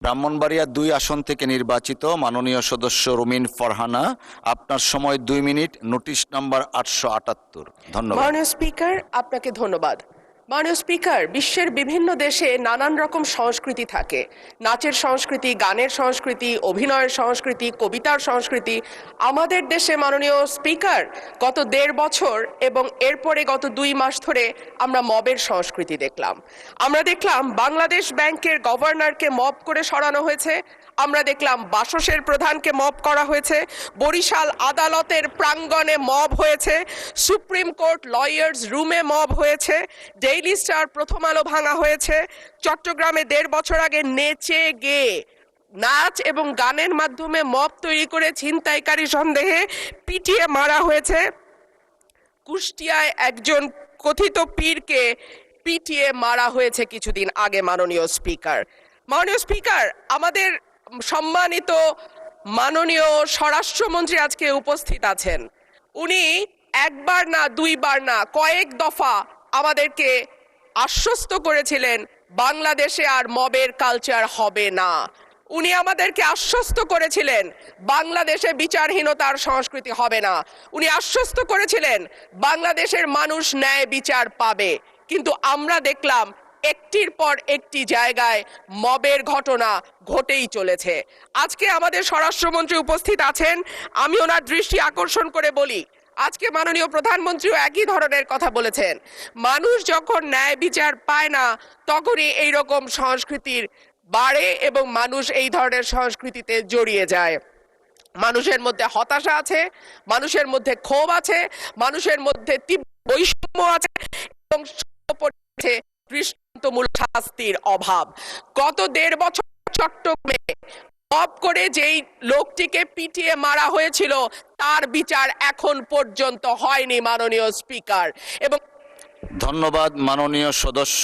ব্রাহ্মণবাড়িয়া ২ আসন থেকে নির্বাচিত মাননীয় সদস্য রুমিন ফারহানা, আপনার সময় 2 মিনিট। Notice number 878। ধন্যবাদ। মাননীয় স্পিকার, আপনাকে ধন্যবাদ। মাননীয় স্পিকার, বিশ্বের বিভিন্ন দেশে নানান রকম সংস্কৃতি থাকে। নাচের সংস্কৃতি, গানের সংস্কৃতি, অভিনয়ের সংস্কৃতি, কবিতার সংস্কৃতি। আমাদের দেশে মাননীয় স্পিকার গত 1.5 বছর এবং এরপরে গত 2 মাস ধরে আমরা মবের সংস্কৃতি দেখলাম। আমরা দেখলাম বাংলাদেশ ব্যাংকের গভর্নরকে মব করে সরানো হয়েছে। আমরা দেখলাম বাসসের প্রধানকে মব করা হয়েছে। বরিশাল আদালতের প্রাঙ্গণে মব হয়েছে। সুপ্রিম কোর্ট লয়ার্স রুমে মব হয়েছে। ডেইলি স্টার, প্রথম আলো ভাঙা হয়েছে। চট্টগ্রামে 1.5 বছর আগে নেচে গেয়ে নাচ এবং গানের মাধ্যমে মব তৈরি করে ছিনতাইকারী সন্দেহে পিটিয়ে মারা হয়েছে। কুষ্টিয়ায় একজন কথিত পীরকে পিটিয়ে মারা হয়েছে কিছুদিন আগে। মাননীয় স্পিকার, আমাদের সম্মানিত মাননীয় স্বরাষ্ট্রমন্ত্রী আজকে উপস্থিত আছেন। উনি একবার না, 2 বার না, কয়েক দফা আমাদেরকে আশ্বস্ত করেছিলেন বাংলাদেশে আর মবের কালচার হবে না। উনি আমাদেরকে আশ্বস্ত করেছিলেন বাংলাদেশে বিচারহীনতার সংস্কৃতি হবে না। উনি আশ্বস্ত করেছিলেন বাংলাদেশের মানুষ ন্যায় বিচার পাবে। কিন্তু আমরা দেখলাম একটির পর একটি জায়গায় মবের ঘটনা ঘটেই চলেছে। আজকে আমাদের স্বরাষ্ট্রমন্ত্রী উপস্থিত আছেন, আমি ওনার দৃষ্টি আকর্ষণ করে বলি, আজকে মাননীয় প্রধানমন্ত্রীও একই ধরনের কথা বলেছেন। মানুষ যখন ন্যায় বিচার পায় না তখনই এইরকম সংস্কৃতির বাড়ে এবং মানুষ এই ধরনের সংস্কৃতিতে জড়িয়ে যায়। মানুষের মধ্যে হতাশা আছে, মানুষের মধ্যে ক্ষোভ আছে, মানুষের মধ্যে তীব্র বৈষম্য আছে এবং দৃষ্টান্তমূলক শাস্তির অভাব। গত 1.5 বছর চট্টগ্রামে মব করে যেই লোকটিকে পিটিয়ে মারা হয়েছিল তার বিচার এখন পর্যন্ত হয়নি মাননীয় স্পিকার। এবং ধন্যবাদ মাননীয় সদস্য।